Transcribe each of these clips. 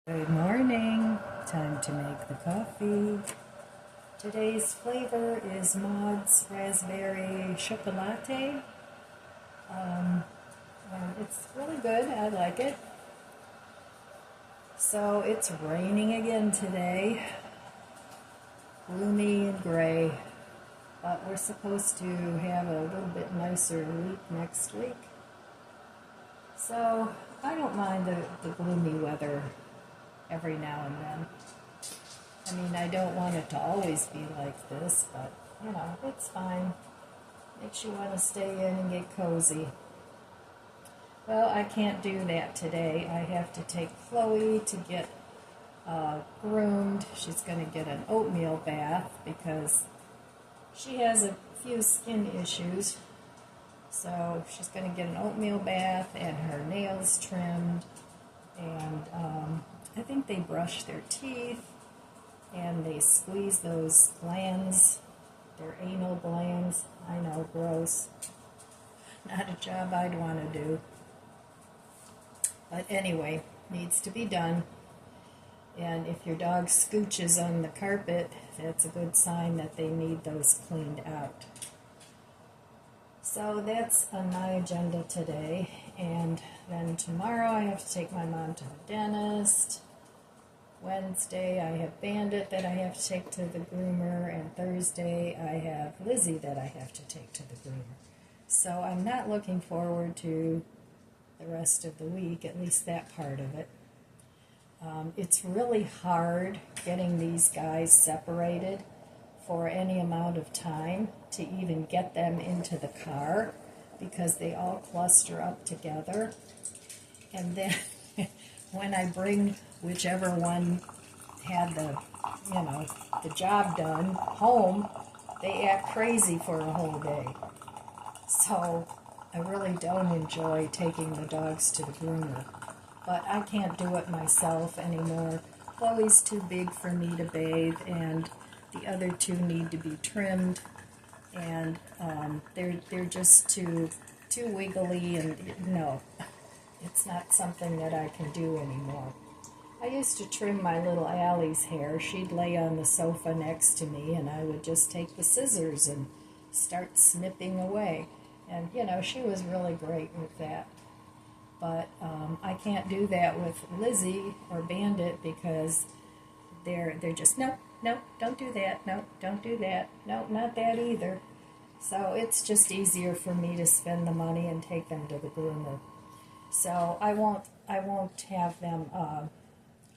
Good morning. Time to make the coffee. Today's flavor is Maud's Raspberry Chocolate. And it's really good. I like it. So it's raining again today. Gloomy and gray. But we're supposed to have a little bit nicer week next week. So I don't mind the gloomy weather every now and then. I mean, I don't want it to always be like this, but, it's fine. Makes you want to stay in and get cozy. Well, I can't do that today. I have to take Chloe to get groomed. She's going to get an oatmeal bath because she has a few skin issues. So she's going to get an oatmeal bath and her nails trimmed. And I think they brush their teeth. And they squeeze those glands, their anal glands. I know, gross. Not a job I'd want to do. But anyway, needs to be done. And if your dog scooches on the carpet, that's a good sign that they need those cleaned out. So that's on my agenda today. And then tomorrow I have to take my mom to the dentist. Wednesday, I have Bandit that I have to take to the groomer, and Thursday, I have Lizzie that I have to take to the groomer. So I'm not looking forward to the rest of the week, at least that part of it. It's really hard getting these guys separated for any amount of time to even get them into the car because they all cluster up together. And then when I bring whichever one had the job done home, they act crazy for a whole day. So I really don't enjoy taking the dogs to the groomer. But I can't do it myself anymore. Chloe's too big for me to bathe, and the other two need to be trimmed. And they're just too wiggly, and no. It's not something that I can do anymore. I used to trim my little Allie's hair. She'd lay on the sofa next to me, and I would just take the scissors and start snipping away. And, she was really great with that. But I can't do that with Lizzie or Bandit because they're just, no, don't do that. No, don't do that. No, not that either. So it's just easier for me to spend the money and take them to the groomer. So I won't have them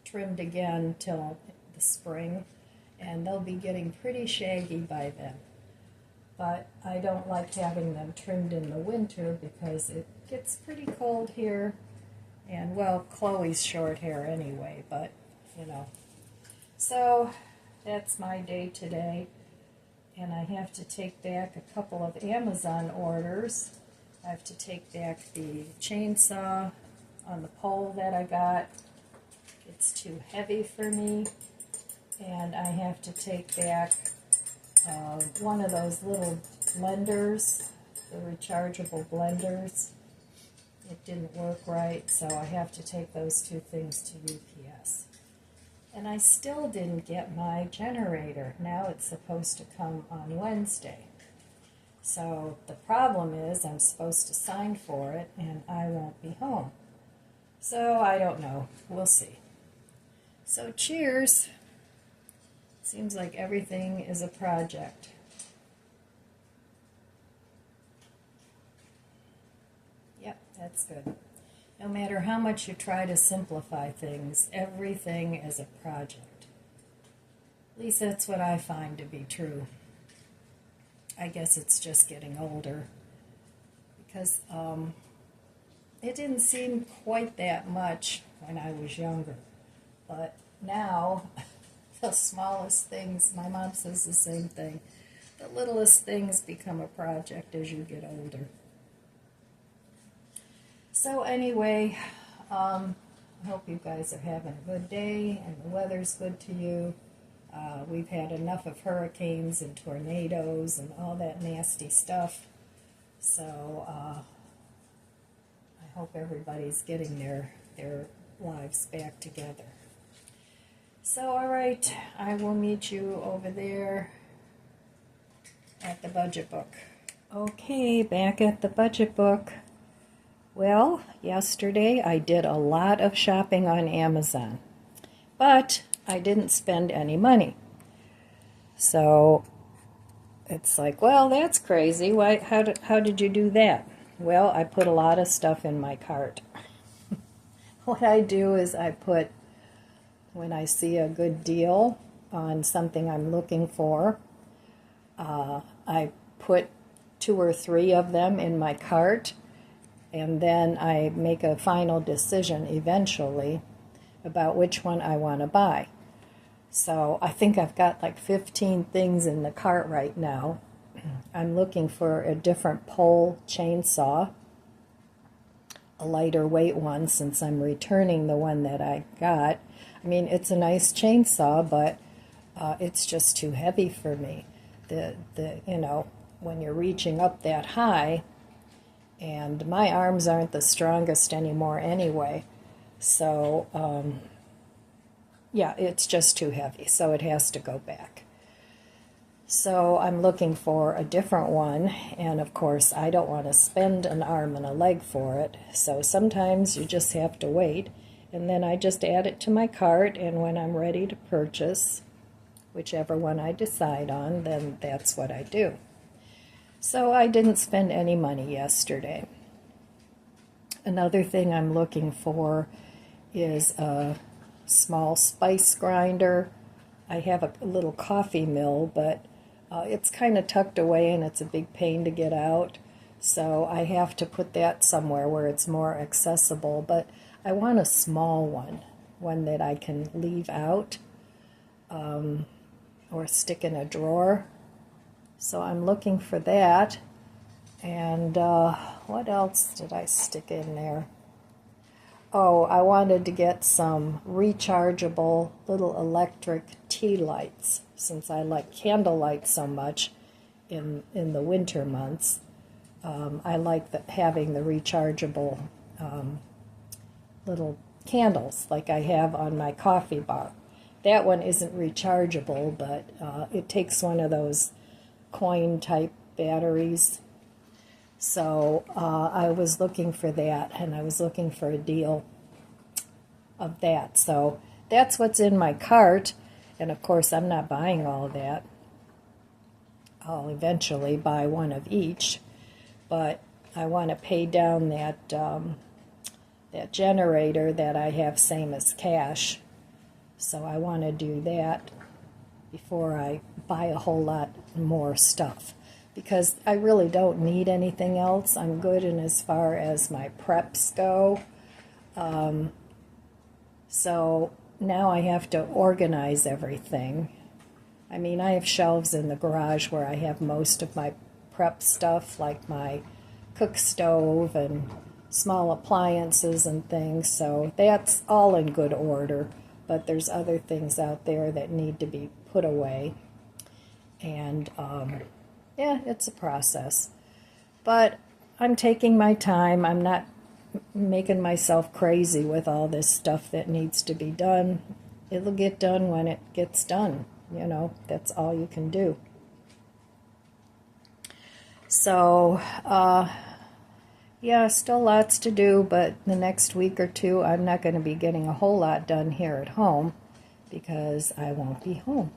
trimmed again till the spring, and they'll be getting pretty shaggy by then. But I don't like having them trimmed in the winter because it gets pretty cold here, and well, Chloe's short hair anyway, but So that's my day today, and I have to take back a couple of Amazon orders. I have to take back the chainsaw on the pole that I got. It's too heavy for me. And I have to take back one of those little blenders, the rechargeable blenders. It didn't work right, so I have to take those two things to UPS. And I still didn't get my generator. Now it's supposed to come on Wednesday. So the problem is I'm supposed to sign for it and I won't be home. So I don't know. We'll see. So cheers. Seems like everything is a project. Yep, that's good. No matter how much you try to simplify things, everything is a project. At least that's what I find to be true. I guess it's just getting older because it didn't seem quite that much when I was younger. But now, the smallest things, my mom says the same thing, the littlest things become a project as you get older. So anyway, I hope you guys are having a good day and the weather's good to you. We've had enough of hurricanes and tornadoes and all that nasty stuff. So I hope everybody's getting their lives back together. So, all right, I will meet you over there at the budget book. Okay, back at the budget book. Well, yesterday I did a lot of shopping on Amazon, but I didn't spend any money. So it's like, well, that's crazy. Why? How did you do that? Well, I put a lot of stuff in my cart. What I do is I put, when I see a good deal on something I'm looking for, I put 2 or 3 of them in my cart, and then I make a final decision eventually about which one I want to buy. So I think I've got like 15 things in the cart right now. I'm looking for a different pole chainsaw, a lighter weight one, since I'm returning the one that I got. I mean, it's a nice chainsaw, but it's just too heavy for me. When you're reaching up that high, and my arms aren't the strongest anymore anyway, so yeah, it's just too heavy, so it has to go back. So I'm looking for a different one, and of course I don't want to spend an arm and a leg for it, so sometimes you just have to wait, and then I just add it to my cart, and when I'm ready to purchase whichever one I decide on, then that's what I do. So I didn't spend any money yesterday. Another thing I'm looking for is a small spice grinder. I have a little coffee mill, but it's kind of tucked away and it's a big pain to get out. So I have to put that somewhere where it's more accessible. But I want a small one that I can leave out or stick in a drawer. So I'm looking for that. And what else did I stick in there? Oh, I wanted to get some rechargeable little electric tea lights, since I like candlelight so much in the winter months. I like having the rechargeable little candles like I have on my coffee bar. That one isn't rechargeable, but it takes one of those coin-type batteries. So I was looking for that, and I was looking for a deal of that. So that's what's in my cart, and of course I'm not buying all of that. I'll eventually buy one of each, but I want to pay down that that generator that I have same as cash. So I want to do that before I buy a whole lot more stuff, because I really don't need anything else. I'm good in as far as my preps go. So now I have to organize everything. I mean, I have shelves in the garage where I have most of my prep stuff, like my cook stove and small appliances and things, so that's all in good order. But there's other things out there that need to be put away. And yeah, it's a process. But I'm taking my time. I'm not making myself crazy with all this stuff that needs to be done. It'll get done when it gets done. That's all you can do. So, yeah, still lots to do, but the next week or two I'm not going to be getting a whole lot done here at home because I won't be home.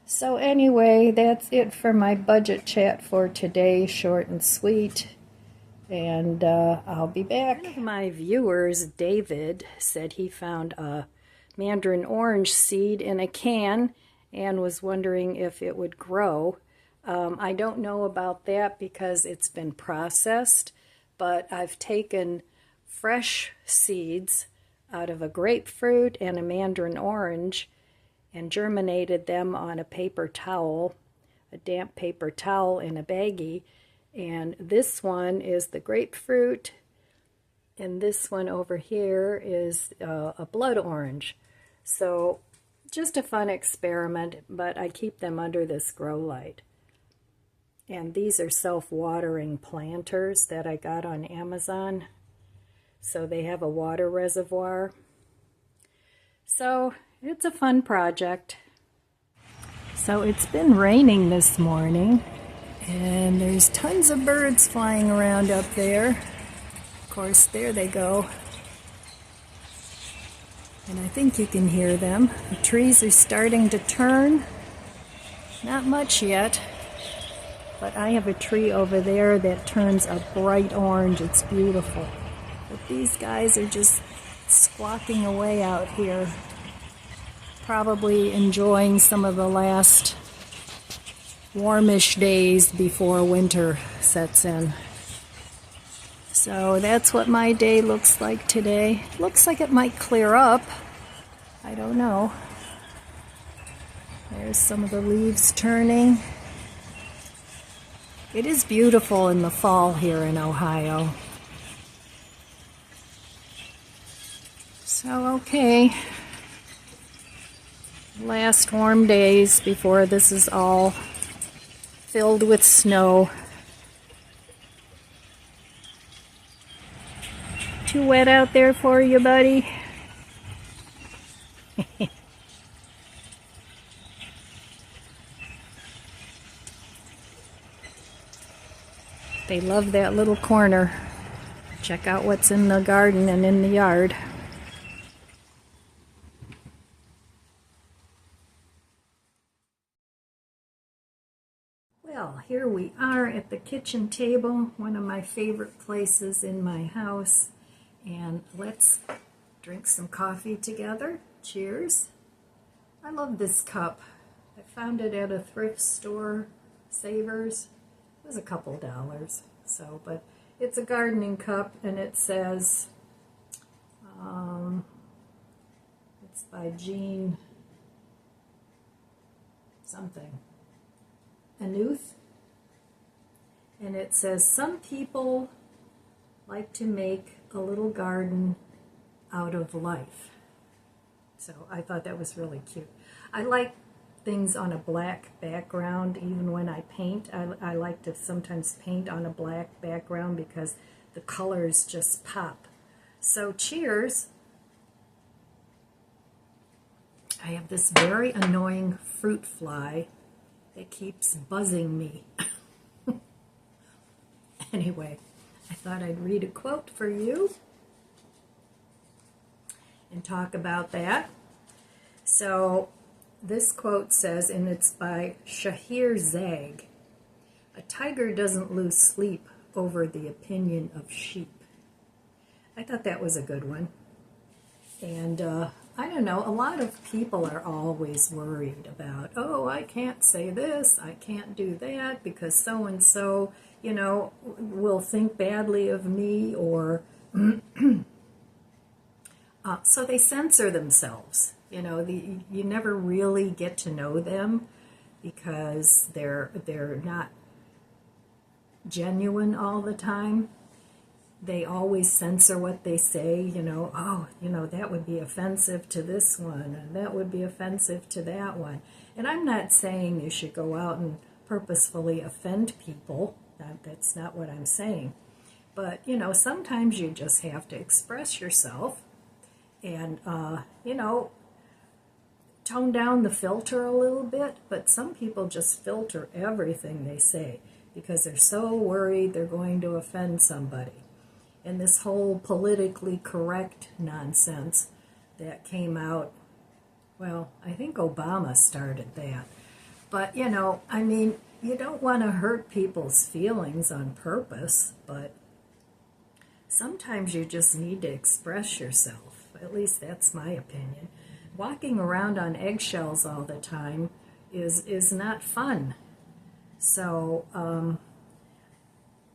So anyway, that's it for my budget chat for today, short and sweet, and I'll be back. One of my viewers, David, said he found a mandarin orange seed in a can and was wondering if it would grow. I don't know about that because it's been processed, but I've taken fresh seeds out of a grapefruit and a mandarin orange and germinated them on a paper towel, a damp paper towel in a baggie. And this one is the grapefruit, and this one over here is a blood orange. So just a fun experiment, but I keep them under this grow light. And these are self-watering planters that I got on Amazon. So they have a water reservoir. So It's a fun project. So it's been raining this morning, and there's tons of birds flying around up there. Of course, there they go. And I think you can hear them. The trees are starting to turn. Not much yet, but I have a tree over there that turns a bright orange. It's beautiful. But these guys are just squawking away out here, probably enjoying some of the last warmish days before winter sets in. So that's what my day looks like today. Looks like it might clear up. I don't know. There's some of the leaves turning. It is beautiful in the fall here in Ohio. So, okay. Last warm days before this is all filled with snow. Too wet out there for you, buddy? They love that little corner. Check out what's in the garden and in the yard. Well, here we are at the kitchen table, one of my favorite places in my house. And let's drink some coffee together. Cheers. I love this cup. I found it at a thrift store, Savers. It was a couple dollars. So, but it's a gardening cup, and it says, it's by Jean something. Anuth. And it says, some people like to make a little garden out of life. So I thought that was really cute. I like things on a black background. Even when I paint, I like to sometimes paint on a black background because the colors just pop. So cheers. I have this very annoying fruit fly that keeps buzzing me. Anyway, I thought I'd read a quote for you and talk about that. So this quote says, and it's by Shahir Zag, "A tiger doesn't lose sleep over the opinion of sheep." I thought that was a good one. And I don't know, a lot of people are always worried about, oh, I can't say this, I can't do that, because so-and-so, you know, will think badly of me, or so they censor themselves. You know, you never really get to know them because they're not genuine all the time. They always censor what they say, you know, oh, you know, that would be offensive to this one, and that would be offensive to that one. And I'm not saying you should go out and purposefully offend people. That's not what I'm saying. But, you know, sometimes you just have to express yourself and, you know, tone down the filter a little bit. But some people just filter everything they say because they're so worried they're going to offend somebody. And this whole politically correct nonsense that came out, well, I think Obama started that. But, you know, I mean, you don't want to hurt people's feelings on purpose, but sometimes you just need to express yourself. At least that's my opinion. Walking around on eggshells all the time is not fun. So,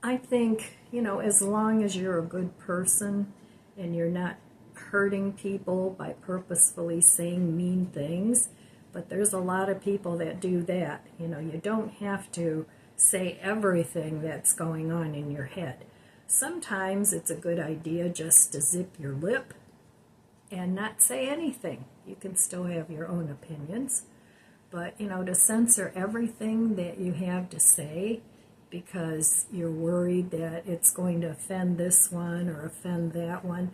I think, you know, as long as you're a good person and you're not hurting people by purposefully saying mean things, but there's a lot of people that do that. You know, you don't have to say everything that's going on in your head. Sometimes it's a good idea just to zip your lip and not say anything. You can still have your own opinions, but, you know, to censor everything that you have to say because you're worried that it's going to offend this one or offend that one,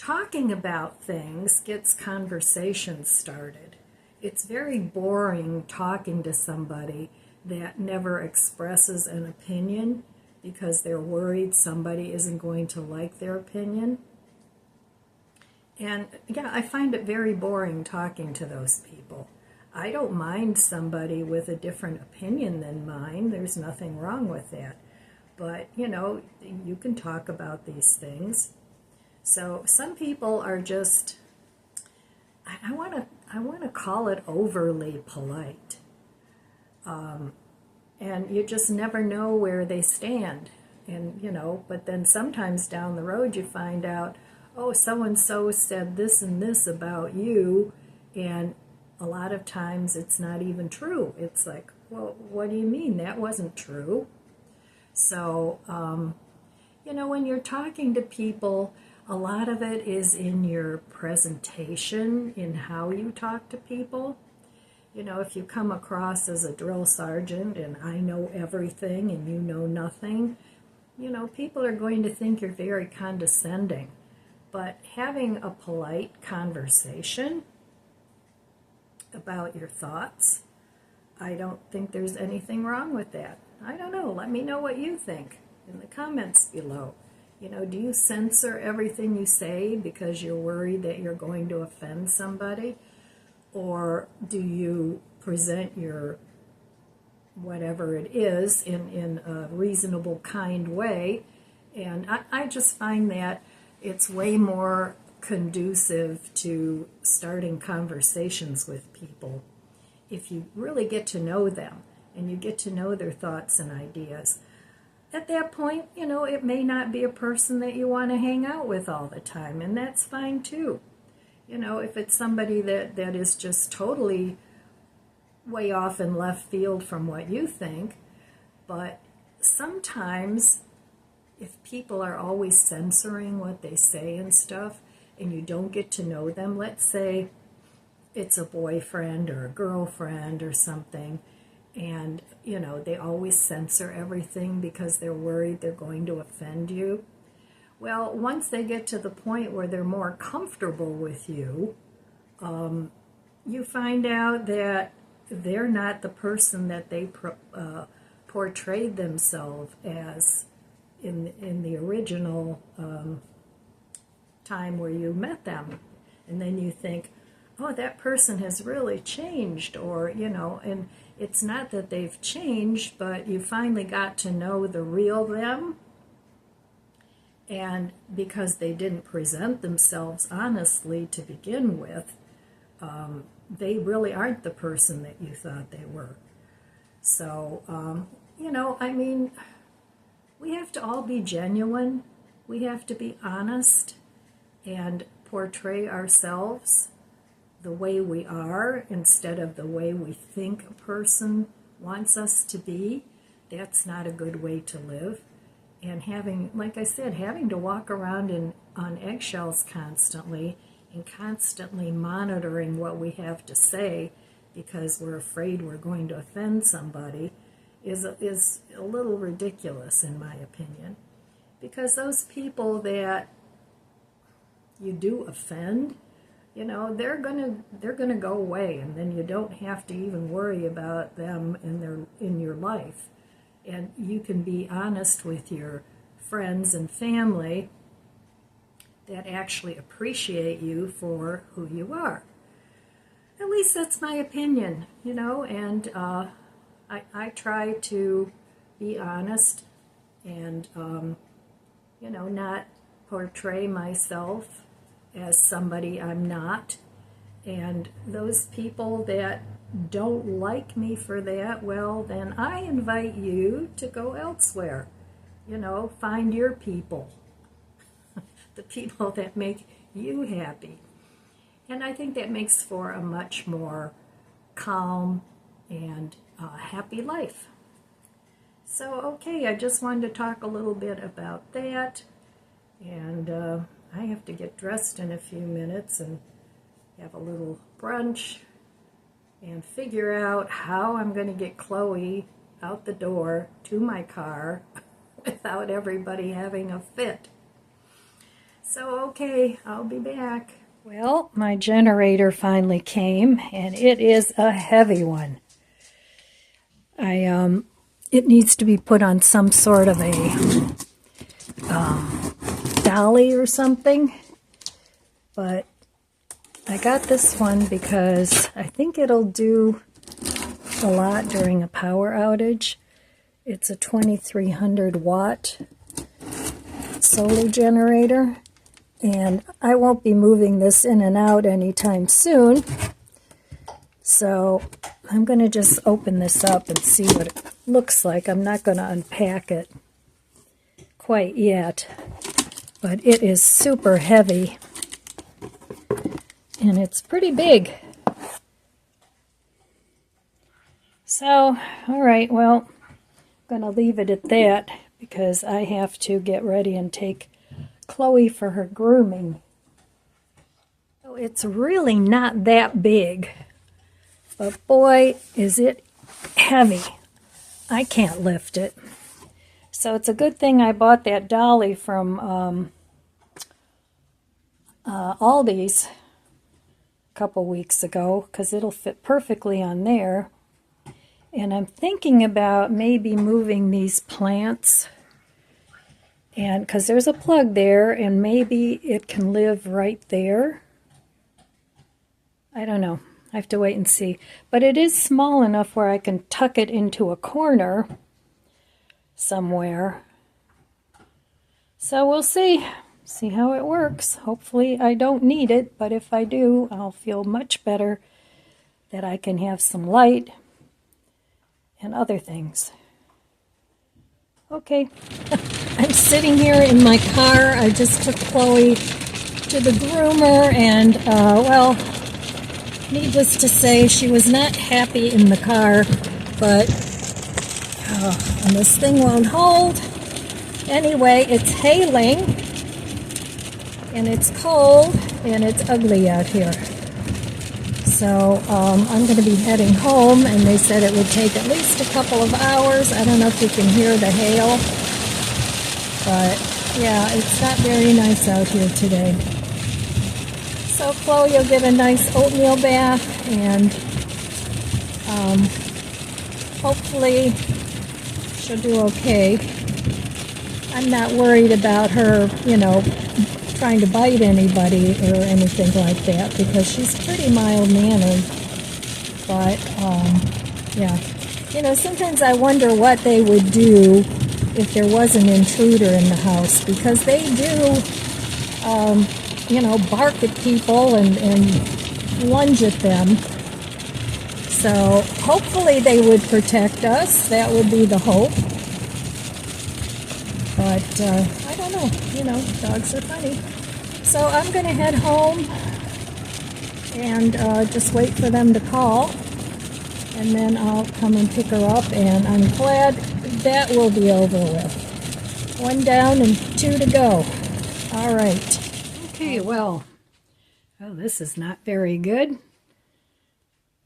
talking about things gets conversations started. It's very boring talking to somebody that never expresses an opinion because they're worried somebody isn't going to like their opinion. And yeah, I find it very boring talking to those people. I don't mind somebody with a different opinion than mine. There's nothing wrong with that. But, you can talk about these things. So some people are just, I want to call it overly polite. And you just never know where they stand. And, but then sometimes down the road you find out, oh, so-and-so said this and this about you, and a lot of times it's not even true. It's like, well, what do you mean? That wasn't true. So, when you're talking to people, a lot of it is in your presentation, in how you talk to people. If you come across as a drill sergeant and I know everything and you know nothing, people are going to think you're very condescending. But having a polite conversation about your thoughts, I don't think there's anything wrong with that. I don't know. Let me know what you think in the comments below. Do you censor everything you say because you're worried that you're going to offend somebody? Or do you present your whatever it is in a reasonable, kind way? And I just find that it's way more conducive to starting conversations with people if you really get to know them and you get to know their thoughts and ideas. At that point, it may not be a person that you want to hang out with all the time, and that's fine too. If it's somebody that is just totally way off in left field from what you think. But sometimes if people are always censoring what they say and stuff, and you don't get to know them, let's say it's a boyfriend or a girlfriend or something, and they always censor everything because they're worried they're going to offend you. Well, once they get to the point where they're more comfortable with you, you find out that they're not the person that they portrayed themselves as in the original time where you met them. And then you think, oh, that person has really changed, or, and it's not that they've changed, but you finally got to know the real them. And because they didn't present themselves honestly to begin with, they really aren't the person that you thought they were. So, we have to all be genuine. We have to be honest and portray ourselves the way we are instead of the way we think a person wants us to be. That's not a good way to live. And having, like I said, having to walk around on eggshells constantly and constantly monitoring what we have to say because we're afraid we're going to offend somebody is a little ridiculous, in my opinion. Because those people that you do offend, they're gonna go away, and then you don't have to even worry about them in your life. And you can be honest with your friends and family that actually appreciate you for who you are. At least that's my opinion, and I try to be honest and, not portray myself as somebody I'm not. And those people that don't like me for that, well, then I invite you to go elsewhere. Find your people, the people that make you happy. And I think that makes for a much more calm and happy life. So, okay, I just wanted to talk a little bit about that. And I have to get dressed in a few minutes and have a little brunch and figure out how I'm going to get Chloe out the door to my car without everybody having a fit. So, okay, I'll be back. Well, my generator finally came, and it is a heavy one. It needs to be put on some sort of a dolly or something, but I got this one because I think it'll do a lot during a power outage. It's a 2300 watt solar generator, and I won't be moving this in and out anytime soon, so I'm going to just open this up and see what it looks like. I'm not going to unpack it quite yet, but it is super heavy and it's pretty big. So, all right, well, I'm going to leave it at that because I have to get ready and take Chloe for her grooming. So it's really not that big, but boy, is it heavy. I can't lift it. So it's a good thing I bought that dolly from Aldi's a couple weeks ago, because it'll fit perfectly on there. And I'm thinking about maybe moving these plants, and because there's a plug there, and maybe it can live right there. I don't know. I have to wait and see. But it is small enough where I can tuck it into a corner somewhere. So we'll see how it works. Hopefully I don't need it, but if I do, I'll feel much better that I can have some light and other things. Okay, I'm sitting here in my car. I just took Chloe to the groomer, and well, needless to say, she was not happy in the car, but and this thing won't hold. Anyway, it's hailing, and it's cold, and it's ugly out here. So I'm going to be heading home, and they said it would take at least a couple of hours. I don't know if you can hear the hail, but yeah, it's not very nice out here today. So Chloe will get a nice oatmeal bath, and hopefully she'll do okay. I'm not worried about her, trying to bite anybody or anything like that, because she's pretty mild-mannered. But, yeah. Sometimes I wonder what they would do if there was an intruder in the house, because they do, bark at people and lunge at them. So hopefully they would protect us. That would be the hope. But I don't know. Dogs are funny. So I'm going to head home and just wait for them to call. And then I'll come and pick her up. And I'm glad that will be over with. 1 down and 2 to go. All right. Okay, well, this is not very good.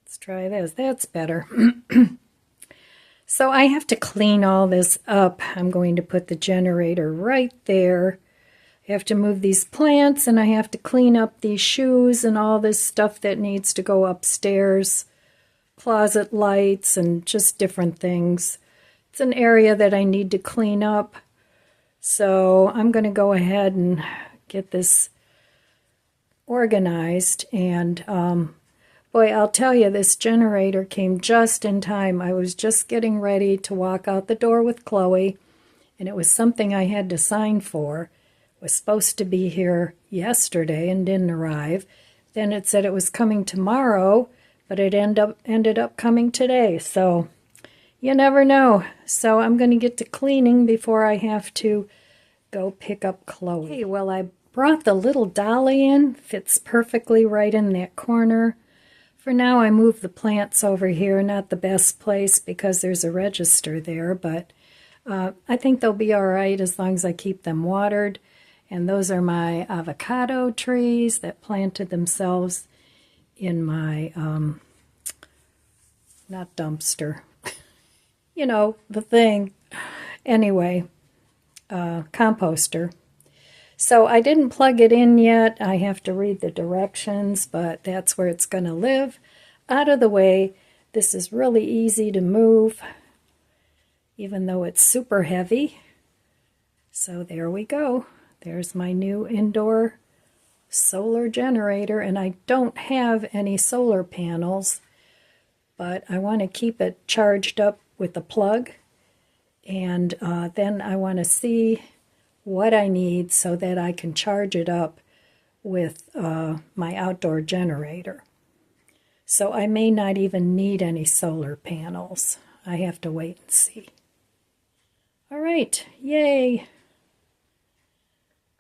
Let's try this. That's better. So I have to clean all this up. I'm going to put the generator right there. I have to move these plants, and I have to clean up these shoes and all this stuff that needs to go upstairs. Closet lights and just different things. It's an area that I need to clean up. So I'm going to go ahead and get this organized. And boy, I'll tell you, this generator came just in time. I was just getting ready to walk out the door with Chloe, and it was something I had to sign for. It was supposed to be here yesterday and didn't arrive. Then it said it was coming tomorrow, but it ended up coming today. So you never know. So I'm going to get to cleaning before I have to go pick up Chloe. Okay, well, I brought the little dolly in. Fits perfectly right in that corner. For now, I moved the plants over here. Not the best place because there's a register there, but I think they'll be all right as long as I keep them watered. And those are my avocado trees that planted themselves in my, not dumpster, the thing. Anyway, composter. So I didn't plug it in yet. I have to read the directions, but that's where it's going to live. Out of the way. This is really easy to move, even though it's super heavy. So there we go. There's my new indoor solar generator, and I don't have any solar panels, but I want to keep it charged up with a plug, and then I want to see what I need so that I can charge it up with my outdoor generator. So I may not even need any solar panels. I have to wait and see. All right, yay!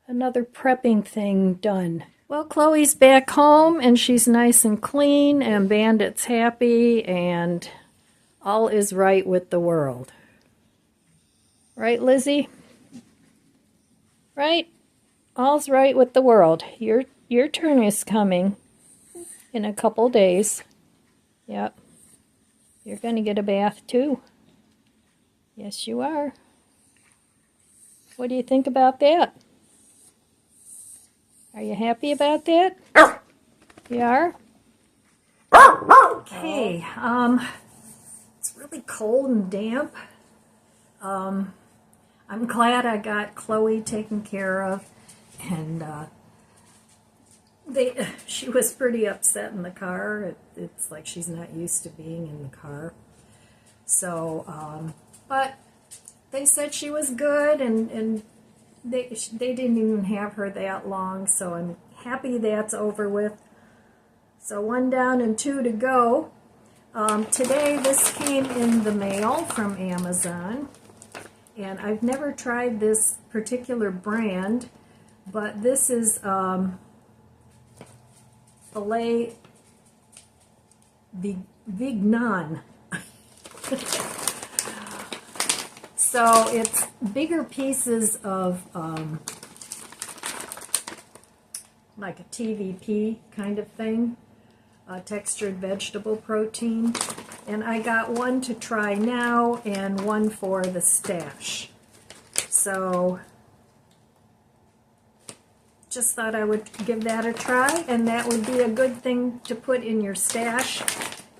Another prepping thing done. Well, Chloe's back home and she's nice and clean and Bandit's happy and all is right with the world. Right, Lizzie? Right? All's right with the world. Your turn is coming in a couple days. Yep. You're going to get a bath too. Yes, you are. What do you think about that? Are you happy about that? You are? Okay, it's really cold and damp. I'm glad I got Chloe taken care of, and she was pretty upset in the car. It's like she's not used to being in the car. So, but they said she was good, and they didn't even have her that long, so I'm happy that's over with. So 1 down and 2 to go. Today this came in the mail from Amazon, and I've never tried this particular brand, but this is filet Vignon. So it's bigger pieces of like a TVP kind of thing, textured vegetable protein. And I got one to try now and one for the stash. So just thought I would give that a try, and that would be a good thing to put in your stash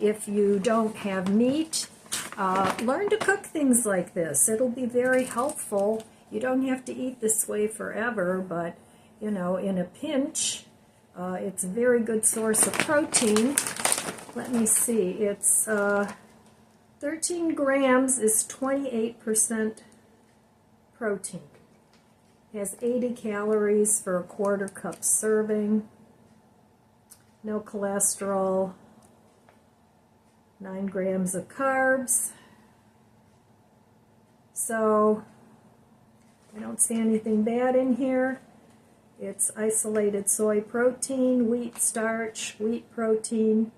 if you don't have meat. Learn to cook things like this. It'll be very helpful. You don't have to eat this way forever, but you know, in a pinch, it's a very good source of protein. Let me see, it's 13 grams is 28% protein. It has 80 calories for a 1/4 cup serving. No cholesterol. 9 grams of carbs. So I don't see anything bad in here. It's isolated soy protein, wheat starch, wheat protein,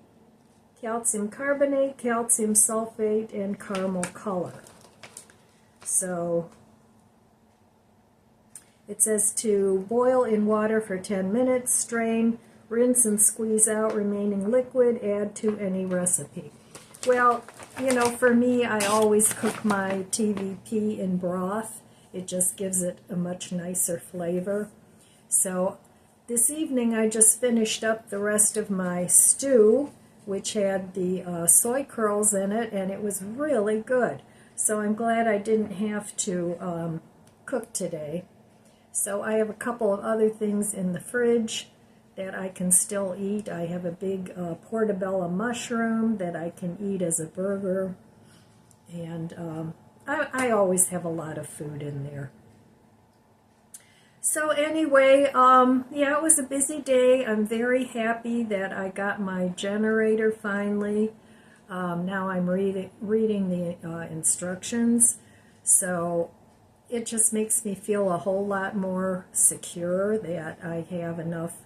calcium carbonate, calcium sulfate, and caramel color. So it says to boil in water for 10 minutes, strain, rinse and squeeze out remaining liquid, add to any recipe. Well, you know, for me, I always cook my TVP in broth. It just gives it a much nicer flavor. So this evening I just finished up the rest of my stew, which had the soy curls in it, and it was really good. So I'm glad I didn't have to cook today. So I have a couple of other things in the fridge that I can still eat. I have a big portobello mushroom that I can eat as a burger. And I always have a lot of food in there. So anyway, yeah, it was a busy day. I'm very happy that I got my generator finally. Now I'm reading the instructions. So it just makes me feel a whole lot more secure that I have enough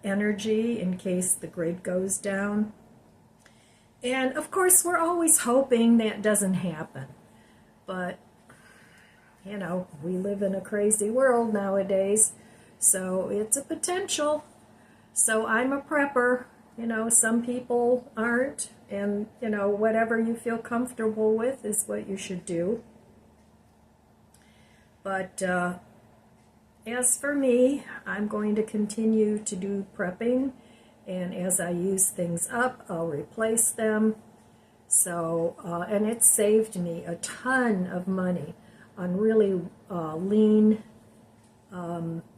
energy in case the grid goes down. And of course, we're always hoping that doesn't happen. But, you know, we live in a crazy world nowadays, so it's a potential. So I'm a prepper. You know, some people aren't, and, you know, whatever you feel comfortable with is what you should do. But as for me, I'm going to continue to do prepping, and as I use things up, I'll replace them. So, and it saved me a ton of money on really lean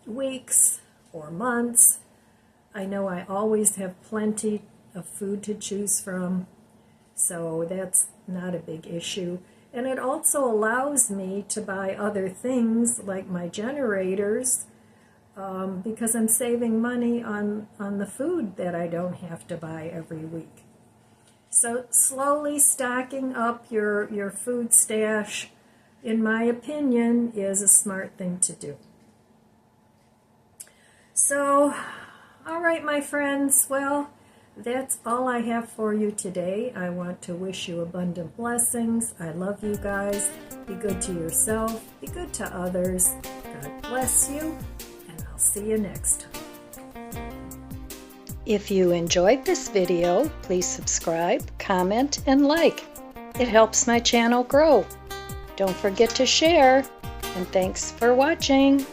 weeks or months. I know I always have plenty of food to choose from, so that's not a big issue. And it also allows me to buy other things like my generators because I'm saving money on the food that I don't have to buy every week. So slowly stocking up your food stash, in my opinion, is a smart thing to do. So, all right, my friends, well, that's all I have for you today. I want to wish you abundant blessings. I love you guys. Be good to yourself. Be good to others. God bless you, and I'll see you next time. If you enjoyed this video, please subscribe, comment, and like. It helps my channel grow. Don't forget to share, and thanks for watching.